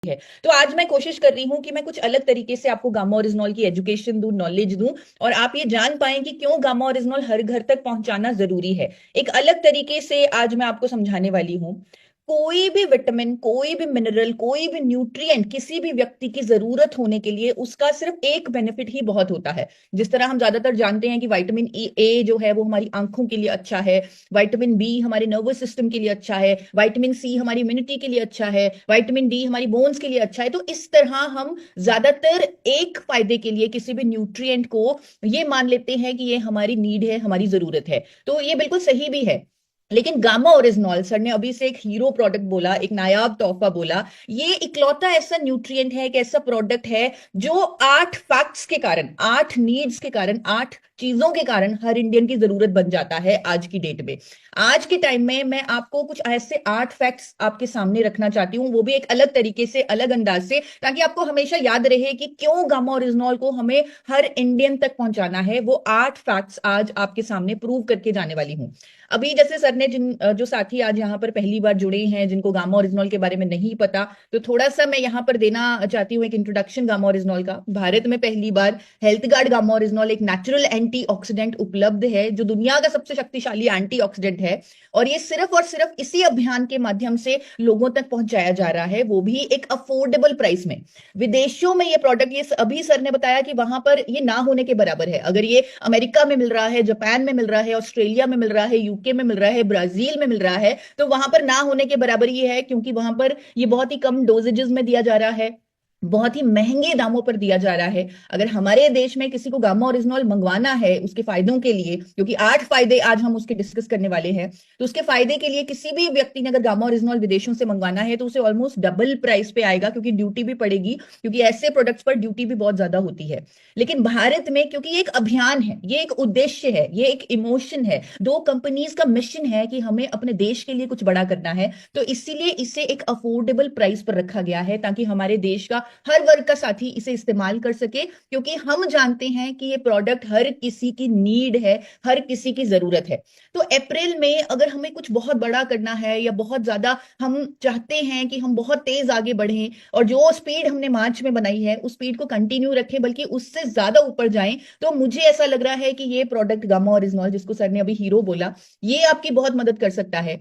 है। तो आज मैं कोशिश कर रही हूँ कि मैं कुछ अलग तरीके से आपको गामा ओरिजिनॉल की एजुकेशन दूं, नॉलेज दूं, और आप ये जान पाएं कि क्यों गामा ओरिजिनॉल हर घर तक पहुंचाना जरूरी है। एक अलग तरीके से आज मैं आपको समझाने वाली हूँ। कोई भी विटामिन, कोई भी मिनरल, कोई भी न्यूट्रिएंट किसी भी व्यक्ति की जरूरत होने के लिए उसका सिर्फ एक बेनिफिट ही बहुत होता है। जिस तरह हम ज्यादातर जानते हैं कि विटामिन ए जो है वो हमारी आंखों के लिए अच्छा है, विटामिन बी हमारे नर्वस सिस्टम के लिए अच्छा है, विटामिन सी हमारी इम्यूनिटी के लिए अच्छा है, विटामिन डी हमारी बोन्स के लिए अच्छा है। तो इस तरह हम ज्यादातर एक फायदे के लिए किसी भी न्यूट्रिएंट को ये मान लेते हैं कि ये हमारी नीड है, हमारी जरूरत है। तो ये बिल्कुल सही भी है। लेकिन गामा ओरिजिनॉल, सर ने अभी से एक हीरो प्रोडक्ट बोला, एक नायाब तोहफा बोला, ये इकलौता ऐसा न्यूट्रिएंट है, एक ऐसा प्रोडक्ट है जो 8 फैक्ट्स के कारण, 8 नीड्स के कारण, 8 चीजों के कारण हर इंडियन की जरूरत बन जाता है आज की डेट में। आज के टाइम में मैं आपको कुछ ऐसे 8 फैक्ट्स आपके सामने रखना चाहती हूँ, वो भी एक अलग तरीके से, अलग अंदाज से, ताकि आपको हमेशा याद रहे कि क्यों गामा ओरिजिनॉल को हमें हर इंडियन तक पहुंचाना है। वो 8 फैक्ट्स आज आपके सामने प्रूव करके जाने वाली हूँ। अभी जैसे सर ने जो साथी आज यहाँ पर पहली बार जुड़े हैं, जिनको गामा ओरिजिनॉल के बारे में नहीं पता, तो थोड़ा सा मैं यहाँ पर देना चाहती हूँ एक इंट्रोडक्शन गामा ओरिजिनॉल का। भारत में पहली बार हेल्थ गार्ड गामा ओरिजिनॉल एक नेचुरल एंटीऑक्सीडेंट उपलब्ध है, जो दुनिया का सबसे शक्तिशाली एंटीऑक्सीडेंट है, और ये सिर्फ और सिर्फ इसी अभियान के माध्यम से लोगों तक पहुंचाया जा रहा है, वो भी एक अफोर्डेबल प्राइस में। विदेशों में ये प्रोडक्ट, ये अभी सर ने बताया कि वहां पर ये ना होने के बराबर है। अगर ये अमेरिका में मिल रहा है, जापान में मिल रहा है, ऑस्ट्रेलिया में मिल रहा है, यूके में मिल रहा है, ब्राजील में मिल रहा है, तो वहां पर ना होने के बराबर ये है, क्योंकि वहां पर ये बहुत ही कम डोजेजेस में दिया जा रहा है, बहुत ही महंगे दामों पर दिया जा रहा है। अगर हमारे देश में किसी को गामा ओरिजिनॉल मंगवाना है उसके फायदों के लिए, क्योंकि 8 फायदे आज हम उसके डिस्कस करने वाले हैं, तो उसके फायदे के लिए किसी भी व्यक्ति ने अगर गामा ओरिजिनॉल विदेशों से मंगवाना है तो उसे ऑलमोस्ट डबल प्राइस पे आएगा, क्योंकि ड्यूटी भी पड़ेगी, क्योंकि ऐसे प्रोडक्ट्स पर ड्यूटी भी बहुत ज्यादा होती है। लेकिन भारत में, क्योंकि ये एक अभियान है, ये एक उद्देश्य है, ये एक इमोशन है, दो कंपनीज का मिशन है कि हमें अपने देश के लिए कुछ बड़ा करना है, तो इसीलिए इसे एक अफोर्डेबल प्राइस पर रखा गया है, ताकि हमारे देश का हर वर्ग का साथी इसे इस्तेमाल कर सके। क्योंकि हम जानते हैं कि ये प्रोडक्ट हर किसी की नीड है, हर किसी की जरूरत है। तो अप्रैल में अगर हमें कुछ बहुत बड़ा करना है, या बहुत ज्यादा हम चाहते हैं कि हम बहुत तेज आगे बढ़ें, और जो स्पीड हमने मार्च में बनाई है उस स्पीड को कंटिन्यू रखें, बल्कि उससे ज्यादा ऊपर जाएं, तो मुझे ऐसा लग रहा है कि ये प्रोडक्ट गामा ओरिजिनॉल, जिसको सर ने अभी हीरो बोला, ये आपकी बहुत मदद कर सकता है।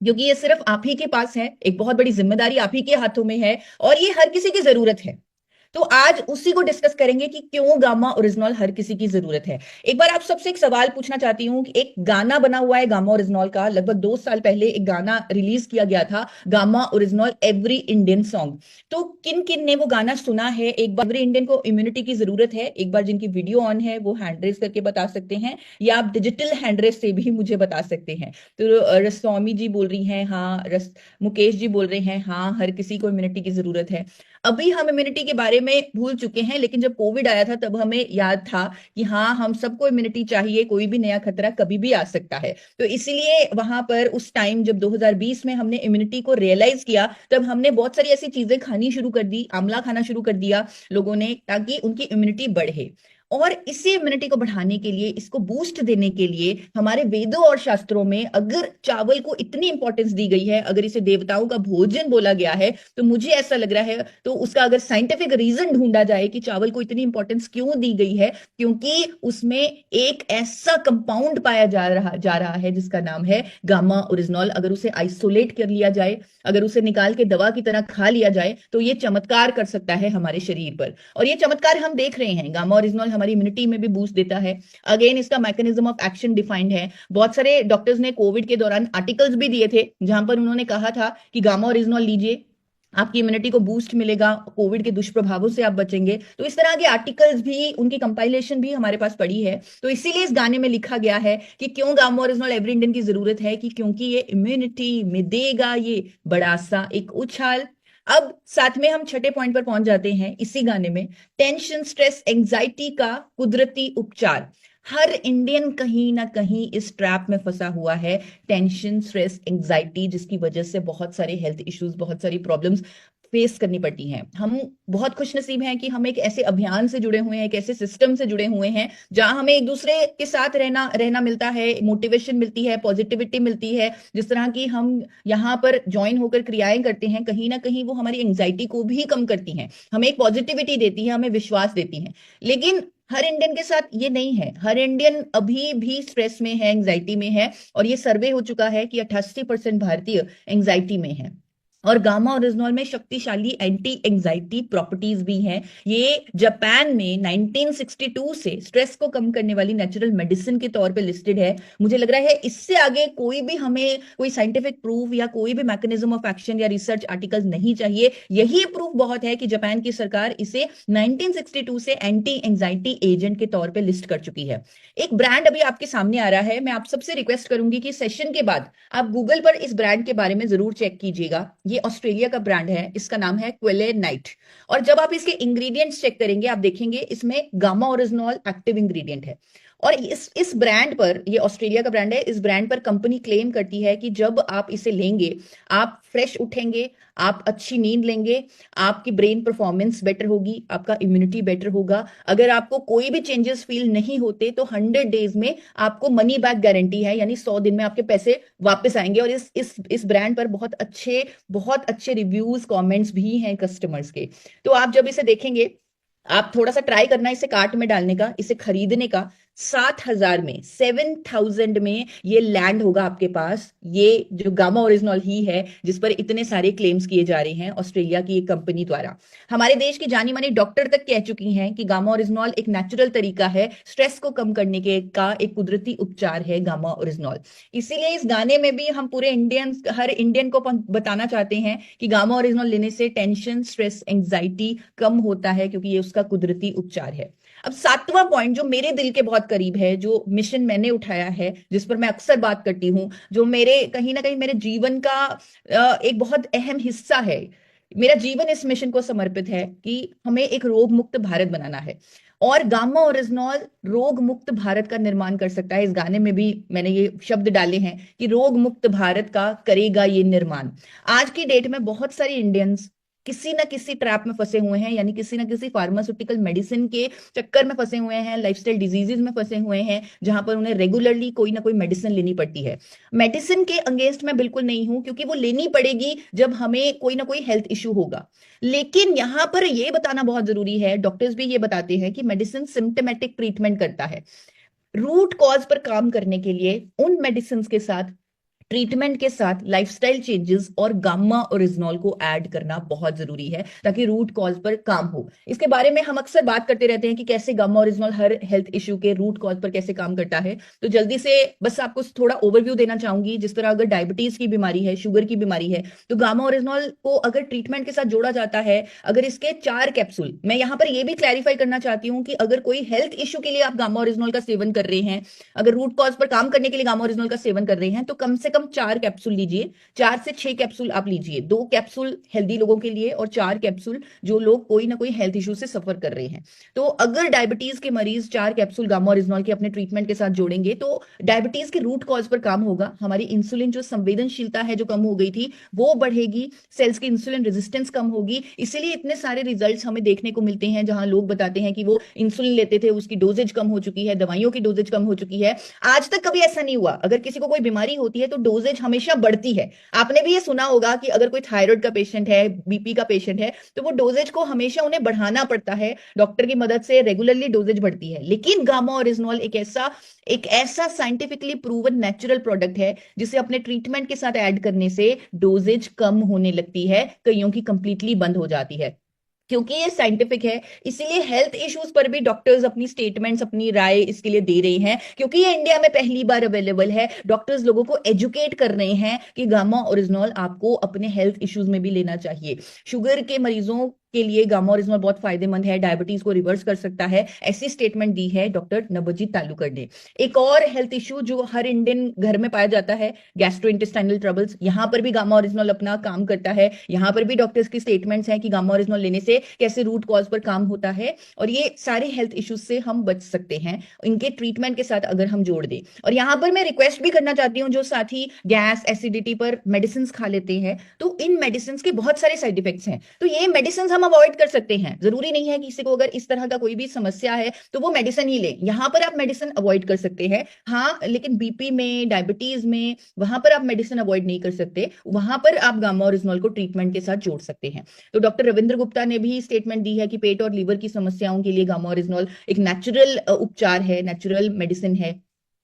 क्योंकि ये सिर्फ आप ही के पास है, एक बहुत बड़ी जिम्मेदारी आप ही के हाथों में है, और ये हर किसी की जरूरत है। तो आज उसी को डिस्कस करेंगे कि क्यों गामा ओरिजिनॉल हर किसी की जरूरत है। एक बार आप सबसे एक सवाल पूछना चाहती हूँ कि एक गाना बना हुआ है गामा ओरिजिनॉल का, लगभग 2 साल पहले एक गाना रिलीज किया गया था, gamma oryzanol every Indian song. तो किन किन ने वो गाना सुना है? एक बार, एवरी इंडियन को इम्यूनिटी की जरूरत है, एक बार जिनकी वीडियो ऑन है वो हैंड रेस करके बता सकते हैं, या आप डिजिटल हैंड रेस से भी मुझे बता सकते हैं। तो रसौमी जी बोल रही हैं हाँ, मुकेश जी बोल रहे हैं हाँ, हर किसी को इम्यूनिटी की जरूरत है। अभी हम इम्यूनिटी के बारे में भूल चुके हैं, लेकिन जब कोविड आया था तब हमें याद था कि हाँ, हम सबको इम्यूनिटी चाहिए, कोई भी नया खतरा कभी भी आ सकता है। तो इसीलिए वहां पर उस टाइम जब 2020 में हमने इम्यूनिटी को रियलाइज किया, तब हमने बहुत सारी ऐसी चीजें खानी शुरू कर दी, आंवला खाना शुरू कर दिया लोगों ने, ताकि उनकी इम्यूनिटी बढ़े। और इसी इम्यूनिटी को बढ़ाने के लिए, इसको बूस्ट देने के लिए, हमारे वेदों और शास्त्रों में अगर चावल को इतनी इंपॉर्टेंस दी गई है, अगर इसे देवताओं का भोजन बोला गया है, तो मुझे ऐसा लग रहा है, तो उसका अगर साइंटिफिक रीजन ढूंढा जाए कि चावल को इतनी इंपॉर्टेंस क्यों दी गई है, क्योंकि उसमें एक ऐसा कंपाउंड पाया जा रहा है जिसका नाम है गामा ओरिजिनॉल। अगर उसे आइसोलेट कर लिया जाए, अगर उसे निकाल के दवा की तरह खा लिया जाए, तो ये चमत्कार कर सकता है हमारे शरीर पर, और ये चमत्कार हम देख रहे हैं। गामा ओरिजिनॉल हमारी इम्यूनिटी में भी बूस्ट देता है। अगेन, इसका मैकेनिज्म ऑफ एक्शन डिफाइंड है। बहुत सारे डॉक्टर्स ने कोविड के दौरान आर्टिकल्स भी दिए थे, जहां पर उन्होंने कहा था कि गामा ओरिजिनॉल लीजिए, आपकी इम्यूनिटी को बूस्ट मिलेगा, कोविड के दुष्प्रभावों से आप बचेंगे। तो इस तरह के आर्टिकल्स भी, उनकी कंपाइलेशन भी हमारे पास पड़ी है। तो इसीलिए इस गाने में लिखा गया है कि क्यों गामा ओरिजिनॉल एवरी इंडियन की जरूरत है, कि क्योंकि ये इम्यूनिटी में देगा ये बड़ा सा एक उछाल। अब साथ में हम छठे पॉइंट पर पहुंच जाते हैं इसी गाने में, टेंशन, स्ट्रेस, एंजाइटी का कुदरती उपचार। हर इंडियन कहीं ना कहीं इस ट्रैप में फंसा हुआ है, टेंशन, स्ट्रेस, एंजाइटी, जिसकी वजह से बहुत सारे हेल्थ इश्यूज, बहुत सारी प्रॉब्लम्स फेस करनी पड़ती हैं। हम बहुत खुशनसीब हैं कि हम एक ऐसे अभियान से जुड़े हुए हैं, एक ऐसे सिस्टम से जुड़े हुए हैं जहां हमें एक दूसरे के साथ रहना रहना मिलता है, मोटिवेशन मिलती है, पॉजिटिविटी मिलती है। जिस तरह की हम यहाँ पर ज्वाइन होकर क्रियाएं करते हैं, कहीं ना कहीं वो हमारी एंग्जाइटी को भी कम करती हैं, हमें एक पॉजिटिविटी देती है, हमें विश्वास देती हैं। लेकिन हर इंडियन के साथ ये नहीं है। हर इंडियन अभी भी स्ट्रेस में है, एंग्जाइटी में है, और ये सर्वे हो चुका है कि 88% भारतीय एंग्जाइटी में है। और गामा ओरिजिनॉल में शक्तिशाली एंटी एंजाइटी प्रॉपर्टीज भी हैं। ये जापान में 1962 से स्ट्रेस को कम करने वाली नेचुरल मेडिसिन के तौर पे लिस्टेड है। मुझे लग रहा है इससे आगे कोई भी हमें कोई साइंटिफिक प्रूफ या कोई भी मैकेनिज्म ऑफ एक्शन या रिसर्च आर्टिकल नहीं चाहिए। यही प्रूफ बहुत है कि जापान की सरकार इसे 1962 से एंटी एंजाइटी एजेंट के तौर पे लिस्ट कर चुकी है। एक ब्रांड अभी आपके सामने आ रहा है, मैं आप सबसे रिक्वेस्ट करूंगी कि सेशन के बाद आप गूगल पर इस ब्रांड के बारे में जरूर चेक कीजिएगा। ये ऑस्ट्रेलिया का ब्रांड है, इसका नाम है क्वेले नाइट। और जब आप इसके इंग्रेडिएंट्स चेक करेंगे, आप देखेंगे इसमें गामा ओरिजिनॉल एक्टिव इंग्रेडिएंट है। और इस ब्रांड पर, ये ऑस्ट्रेलिया का ब्रांड है, इस ब्रांड पर कंपनी क्लेम करती है कि जब आप इसे लेंगे आप फ्रेश उठेंगे, आप अच्छी नींद लेंगे, आपकी ब्रेन परफॉर्मेंस बेटर होगी, आपका इम्यूनिटी बेटर होगा। अगर आपको कोई भी चेंजेस फील नहीं होते तो 100 डेज में आपको मनी बैक गारंटी है, यानी 100 दिन में आपके पैसे वापस आएंगे। और इस ब्रांड पर बहुत अच्छे रिव्यूज, कमेंट्स भी हैं कस्टमर्स के। तो आप जब इसे देखेंगे, आप थोड़ा सा ट्राई करना इसे कार्ट में डालने का, इसे खरीदने का। 7,000 में, 7,000 में ये लैंड होगा आपके पास। ये जो गामा ओरिजिनॉल ही है जिस पर इतने सारे क्लेम्स किए जा रहे हैं ऑस्ट्रेलिया की एक कंपनी द्वारा। हमारे देश की जानी मानी डॉक्टर तक कह चुकी हैं कि गामा ओरिजिनॉल एक नेचुरल तरीका है, स्ट्रेस को कम करने के का एक कुदरती उपचार है गामा ओरिजिनॉल। इसीलिए इस गाने में भी हम पूरे हर इंडियन को बताना चाहते हैं कि गामा ओरिजिनॉल लेने से टेंशन, स्ट्रेस, एंग्जाइटी कम होता है, क्योंकि ये उसका कुदरती उपचार है। अब 7वां पॉइंट जो मेरे दिल के बहुत करीब है, जो मिशन मैंने उठाया है, जिस पर मैं अक्सर बात करती हूँ, जो मेरे कहीं ना कहीं मेरे जीवन का एक बहुत अहम हिस्सा है। मेरा जीवन इस मिशन को समर्पित है कि हमें एक रोग मुक्त भारत बनाना है, और गामा ओरिजिनॉल रोग मुक्त भारत का निर्माण कर सकता है। इस गाने में भी मैंने ये शब्द डाले हैं कि रोग मुक्त भारत का करेगा ये निर्माण। आज की डेट में बहुत सारे इंडियंस किसी ना किसी ट्रैप में फंसे हुए हैं, यानी किसी ना किसी फार्मास्यूटिकल मेडिसिन के चक्कर में फंसे हुए हैं, लाइफस्टाइल डिजीजेज में फंसे हुए हैं, जहां पर उन्हें रेगुलरली कोई ना कोई मेडिसिन लेनी पड़ती है। मेडिसिन के अगेंस्ट मैं बिल्कुल नहीं हूं, क्योंकि वो लेनी पड़ेगी जब हमें कोई ना कोई हेल्थ इश्यू होगा। लेकिन यहां पर यह बताना बहुत जरूरी है, डॉक्टर्स भी ये बताते हैं कि मेडिसिन सिम्टोमेटिक ट्रीटमेंट करता है। रूट कॉज पर काम करने के लिए उन मेडिसिन के साथ, ट्रीटमेंट के साथ लाइफस्टाइल चेंजेस और गामा ओरिजिनॉल को ऐड करना बहुत जरूरी है, ताकि रूट कॉज पर काम हो। इसके बारे में हम अक्सर बात करते रहते हैं कि कैसे गामा ओरिजिनॉल हर हेल्थ इश्यू के रूट कॉज पर कैसे काम करता है। तो जल्दी से बस आपको थोड़ा ओवरव्यू देना चाहूंगी। जिस तरह अगर डायबिटीज की बीमारी है, शुगर की बीमारी है, तो गामा ओरिजिनॉल को अगर ट्रीटमेंट के साथ जोड़ा जाता है, अगर इसके 4 कैप्सूल, मैं यहां पर यह भी क्लैरिफाई करना चाहती हूं कि अगर कोई हेल्थ इश्यू के लिए आप गामा ओरिजिनॉल का सेवन कर रहे हैं, अगर रूट कॉज पर काम करने के लिए गामा ओरिजिनॉल का सेवन कर रहे हैं, तो कम से कम 4 कैप्सूल लीजिए। 4 से 6 कैप्सूल आप लीजिए। 2 कैप्सूल हेल्दी लोगों के लिए और 4 कैप्सूल जो लोग कोई ना कोई हेल्थ इश्यू से सफर कर रहे हैं। तो अगर डायबिटीज के मरीज 4 कैप्सूल गामा ओरिजिनॉल के अपने ट्रीटमेंट के साथ जोड़ेंगे, तो डायबिटीज के रूट कॉज पर काम होगा। हमारी इंसुलिन जो संवेदनशीलता है, जो कम हो गई थी, वो बढ़ेगी। सेल्स की इंसुलिन रेजिस्टेंस कम होगी। इसीलिए इतने सारे रिजल्ट्स हमें देखने को मिलते हैं जहां लोग बताते हैं कि वो इंसुलिन लेते थे, उसकी डोजेज कम हो चुकी है, दवाइयों की डोजेज कम हो चुकी है। आज तक कभी ऐसा नहीं हुआ। अगर किसी को कोई बीमारी होती है तो डोजेज हमेशा बढ़ती है। आपने भी ये सुना होगा कि अगर कोई थायराइड का पेशेंट है, बीपी का पेशेंट है, तो वो डोजेज को हमेशा उन्हें बढ़ाना पड़ता है, डॉक्टर की मदद से रेगुलरली डोजेज बढ़ती है। लेकिन गामा ओरिजिनॉल एक ऐसा साइंटिफिकली प्रूवन नेचुरल प्रोडक्ट है जिसे अपने ट्रीटमेंट के साथ ऐड करने से डोजेज कम होने लगती है, कईयों की कंप्लीटली बंद हो जाती है। क्योंकि ये साइंटिफिक है, इसीलिए हेल्थ इश्यूज पर भी डॉक्टर्स अपनी स्टेटमेंट्स, अपनी राय इसके लिए दे रहे हैं, क्योंकि ये इंडिया में पहली बार अवेलेबल है। डॉक्टर्स लोगों को एजुकेट कर रहे हैं कि गामा ओरिजिनॉल आपको अपने हेल्थ इश्यूज में भी लेना चाहिए। शुगर के मरीजों के लिए गामा ओरिजिनल बहुत फायदेमंद है, डायबिटीज को रिवर्स कर सकता है, ऐसी स्टेटमेंट दी है डॉक्टर नवजीत तालुकर ने। एक और हेल्थ इशू जो हर इंडियन घर में पाया जाता है, गैस्ट्रोइंटेस्टाइनल ट्रबल्स, यहाँ पर भी गामा ओरिजिनल अपना काम करता है। यहाँ पर भी डॉक्टर्स की स्टेटमेंट्स हैं कि गामा ओरिजिनल लेने से कैसे रूट कॉज पर काम होता है, और ये सारे हेल्थ इश्यूज से हम बच सकते हैं इनके ट्रीटमेंट के साथ अगर हम जोड़ दें। और यहाँ पर मैं रिक्वेस्ट भी करना चाहती हूँ, जो साथी गैस एसिडिटी पर मेडिसिन खा लेते हैं, तो इन मेडिसिन के बहुत सारे साइड इफेक्ट्स हैं, तो ये मेडिसिन हम अवॉइड कर सकते हैं। जरूरी नहीं है कि किसी को अगर इस तरह का कोई भी समस्या है तो वो मेडिसिन ही ले, यहाँ पर आप मेडिसिन अवॉइड कर सकते हैं। हाँ, लेकिन बीपी में, डायबिटीज में, वहां पर आप मेडिसिन अवॉइड नहीं कर सकते, वहां पर आप गामा ओरिजिनल को ट्रीटमेंट के साथ जोड़ सकते हैं। तो डॉक्टर रविंद्र गुप्ता ने भी स्टेटमेंट दी है कि पेट और लीवर की समस्याओं के लिए गामा ओरिजिनल एक नेचुरल उपचार है, नेचुरल मेडिसिन है।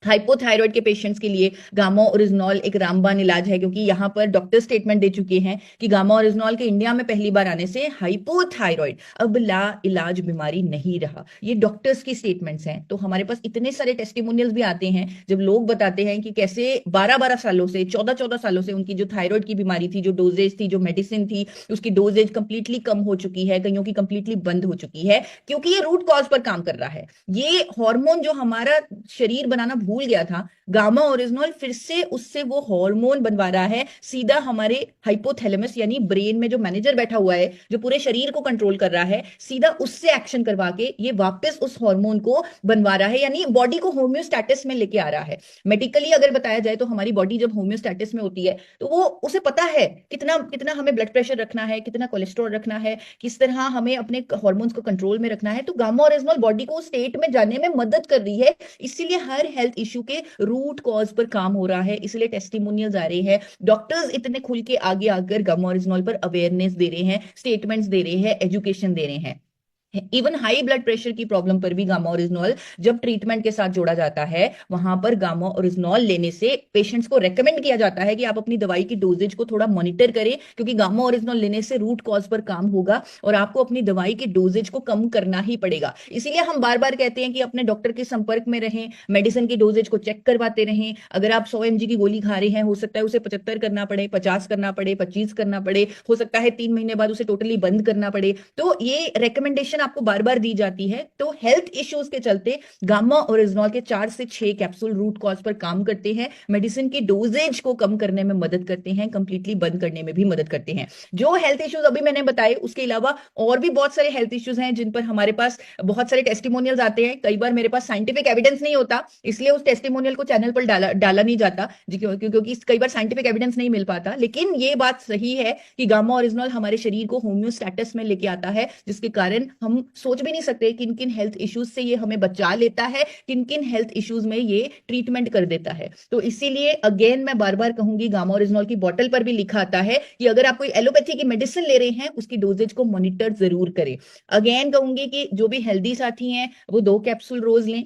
हाइपोथायरॉइड के पेशेंट्स के लिए गामा ओरिजिनल एक रामबाण इलाज है, क्योंकि यहाँ पर डॉक्टर स्टेटमेंट दे चुके हैं कि गामा ओरिजिनल के इंडिया में पहली बार आने से हाइपोथायरॉइड अब ला इलाज बीमारी नहीं रहा। ये डॉक्टर्स की स्टेटमेंट्स हैं। तो हमारे पास इतने सारे टेस्टिमोनियल्स भी आते हैं जब लोग बताते हैं कि कैसे 12-12 सालों से, 14-14 सालों से उनकी जो थायराइड की बीमारी थी, जो डोजेज थी, जो मेडिसिन थी, उसकी डोजेज कंप्लीटली कम हो चुकी है, कईयों की कंप्लीटली बंद हो चुकी है, क्योंकि ये रूट कॉज पर काम कर रहा है। ये हार्मोन जो हमारा शरीर बनाना भूल गया था, गामा ओरिजिनल फिर से उससे वो हार्मोन बनवा रहा है, सीधा हमारे हाइपोथैलेमस यानी ब्रेन में जो मैनेजर बैठा हुआ है, जो पूरे शरीर को कंट्रोल कर रहा है, सीधा उससे एक्शन करवा के ये वापस उस हार्मोन को बनवा रहा है, यानी बॉडी को होम्योस्टेटिस में लेके आ रहा है। मेडिकली अगर बताया जाए तो हमारी बॉडी जब होम्योस्टेटिस में होती है तो वो उसे पता है कितना कितना हमें ब्लड प्रेशर रखना है, कितना कोलेस्ट्रॉल रखना है, किस तरह हमें अपने हार्मोन्स को कंट्रोल में रखना है। तो गामा ओरिजिनल बॉडी को स्टेट में जाने में मदद कर रही है, इसीलिए हर हेल्थ इश्यू के रूट कॉज पर काम हो रहा है, इसलिए टेस्टिमोनियल्स आ रहे हैं, डॉक्टर्स इतने खुल के आगे आकर गामा ओरिजिनल पर अवेयरनेस दे रहे हैं, स्टेटमेंट्स दे रहे हैं, एजुकेशन दे रहे हैं। इवन हाई ब्लड प्रेशर की प्रॉब्लम पर भी गामा ओरिजिनल जब ट्रीटमेंट के साथ जोड़ा जाता है, वहां पर गामा ओरिजिनल लेने से पेशेंट्स को रेकमेंड किया जाता है कि आप अपनी दवाई की डोजेज को थोड़ा मॉनिटर करें, क्योंकि गामा ओरिजिनल लेने से रूट कॉज पर काम होगा और आपको अपनी दवाई की डोजेज को कम करना ही पड़ेगा। इसीलिए हम बार बार कहते हैं कि अपने डॉक्टर के संपर्क में रहें, मेडिसिन की डोजेज को चेक करवाते रहें। अगर आप 100 mg की गोली खा रहे हैं, हो सकता है उसे 75 करना पड़े, 50 करना पड़े, 25 करना पड़े, हो सकता है 3 महीने बाद उसे टोटली बंद करना पड़े। तो ये रिकमेंडेशन आपको बार बार दी जाती है। तो हेल्थ इश्यूज के चलते गामा ओरिजिनल के 4 से 6 कैप्सूल रूट कॉज पर काम करते हैं, मेडिसिन की डोजेज को कम करने में मदद करते हैं, कंप्लीटली बंद करने में भी मदद करते हैं। जो हेल्थ इश्यूज अभी मैंने बताए, उसके अलावा और भी बहुत सारे हेल्थ इश्यूज हैं जिन पर हमारे पास बहुत सारे टेस्टिमोनियल्स आते हैं। कई बार मेरे पास साइंटिफिक एविडेंस नहीं होता, इसलिए उस टेस्टिमोनियल को चैनल पर डाला नहीं जाता, क्योंकि कई बार साइंटिफिक एविडेंस नहीं मिल पाता। लेकिन ये बात सही है कि गामा ओरिजिनल हमारे शरीर को होम्योस्टेटिस में लेके आता है, जिसके कारण हम सोच भी नहीं सकते किन किन हेल्थ इश्यूज से ये हमें बचा लेता है, किन किन हेल्थ इश्यूज में ये ट्रीटमेंट कर देता है। तो इसीलिए अगेन मैं बार बार कहूंगी, गामा ओरिजिनल की बोतल पर भी लिखा आता है कि अगर आप कोई एलोपैथी की मेडिसिन ले रहे हैं, उसकी डोजेज को मॉनिटर जरूर करें। अगेन कहूंगी कि जो भी हेल्दी साथी हैं वो 2 कैप्सूल रोज लें,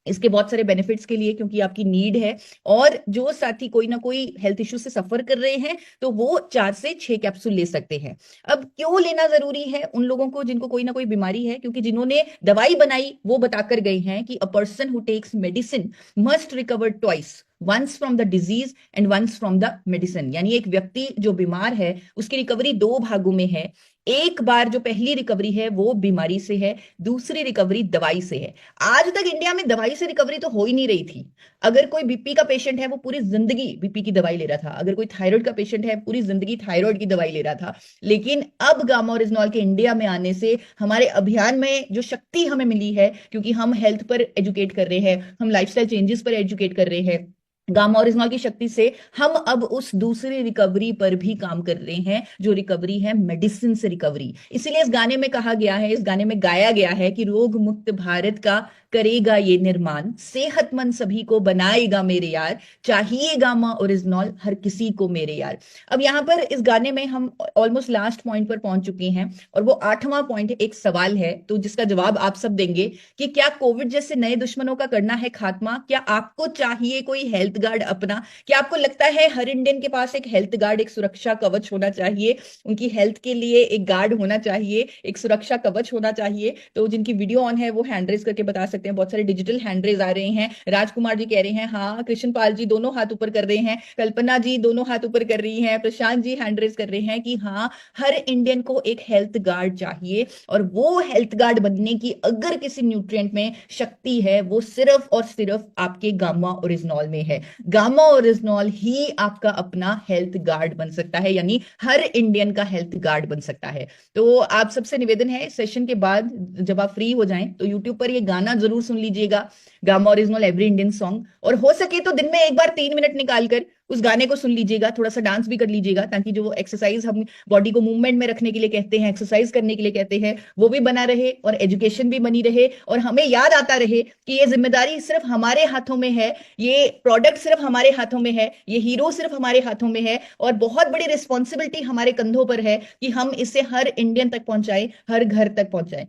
इसके बहुत सारे बेनिफिट्स के लिए, क्योंकि आपकी नीड है। और जो साथी कोई ना कोई हेल्थ इश्यू से सफर कर रहे हैं तो वो 4 से 6 कैप्सूल ले सकते हैं। अब क्यों लेना जरूरी है उन लोगों को जिनको कोई ना कोई बीमारी है? क्योंकि जिन्होंने दवाई बनाई वो बताकर गए हैं कि a person who takes medicine must recover twice, once from the disease and once from the medicine. यानी एक व्यक्ति जो बीमार है उसकी रिकवरी 2 भागों में है। एक बार जो पहली रिकवरी है वो बीमारी से है, दूसरी रिकवरी दवाई से है। आज तक इंडिया में दवाई से रिकवरी तो हो ही नहीं रही थी। अगर कोई बीपी का पेशेंट है वो पूरी जिंदगी बीपी की दवाई ले रहा था, अगर कोई थायराइड का पेशेंट है पूरी जिंदगी थायराइड की दवाई ले रहा था। लेकिन अब गामा ओरिजिनल के इंडिया में आने से हमारे अभियान में जो शक्ति हमें मिली है, क्योंकि हम हेल्थ पर एजुकेट कर रहे हैं, हम लाइफस्टाइल चेंजेस पर एजुकेट कर रहे हैं, गामा ओरिजिनल की शक्ति से हम अब उस दूसरी रिकवरी पर भी काम कर रहे हैं, जो रिकवरी है मेडिसिन से रिकवरी। इसीलिए इस गाने में कहा गया है, इस गाने में गाया गया है कि रोग मुक्त भारत का करेगा ये निर्माण, सेहतमंद सभी को बनाएगा मेरे यार, चाहिए गामा ओरिजिनल हर किसी को मेरे यार। अब यहाँ पर इस गाने में हम ऑलमोस्ट लास्ट पॉइंट पर पहुंच चुके हैं, और वो 8वां पॉइंट एक सवाल है, तो जिसका जवाब आप सब देंगे कि क्या कोविड जैसे नए दुश्मनों का करना है खात्मा? क्या आपको चाहिए कोई हेल्थ गार्ड अपना? क्या आपको लगता है हर इंडियन के पास एक हेल्थ गार्ड, एक सुरक्षा कवच होना चाहिए? उनकी हेल्थ के लिए एक गार्ड होना चाहिए, एक सुरक्षा कवच होना चाहिए। तो जिनकी वीडियो ऑन है वो हैंड रेज करके बता सकते हैं। बहुत सारे डिजिटल हैंड रेज आ रहे हैं। राजकुमार जी कह रहे हैं हाँ, कृष्ण पाल जी दोनों हाथ ऊपर कर रहे हैं, कल्पना जी दोनों हाथ ऊपर कर रही हैं, प्रशांत जी हैंड रेज कर रहे हैं कि हाँ, हर इंडियन को एक हेल्थ गार्ड चाहिए। और वो हेल्थ गार्ड बनने की अगर किसी न्यूट्रिएंट में शक्ति है, वो सिर्फ और सिर्फ आपके गामा ओरिजिनॉल में है। गामा ओरिजिनॉल ही आपका अपना हेल्थ गार्ड बन सकता है, यानी हर इंडियन का हेल्थ गार्ड बन सकता है। तो आप सबसे निवेदन है, सेशन के बाद जब आप फ्री हो जाएं तो यूट्यूब पर ये गाना जरूर सुन लीजिएगा, gamma original every Indian song. और हो सके तो दिन में एक बार 3 मिनट निकालकर उस गाने को सुन लीजिएगा, थोड़ा सा डांस भी कर लीजिएगा, ताकि जो एक्सरसाइज हम बॉडी को मूवमेंट में रखने के लिए कहते हैं, एक्सरसाइज करने के लिए कहते हैं, वो भी बना रहे और एजुकेशन भी बनी रहे। और हमें याद आता रहे कि ये जिम्मेदारी सिर्फ हमारे हाथों में है, ये प्रोडक्ट सिर्फ हमारे हाथों में है, ये हीरो सिर्फ हमारे हाथों में है, और बहुत बड़ी रिस्पॉन्सिबिलिटी हमारे कंधों पर है कि हम इसे हर इंडियन तक पहुंचाएं, हर घर तक पहुंचाएं।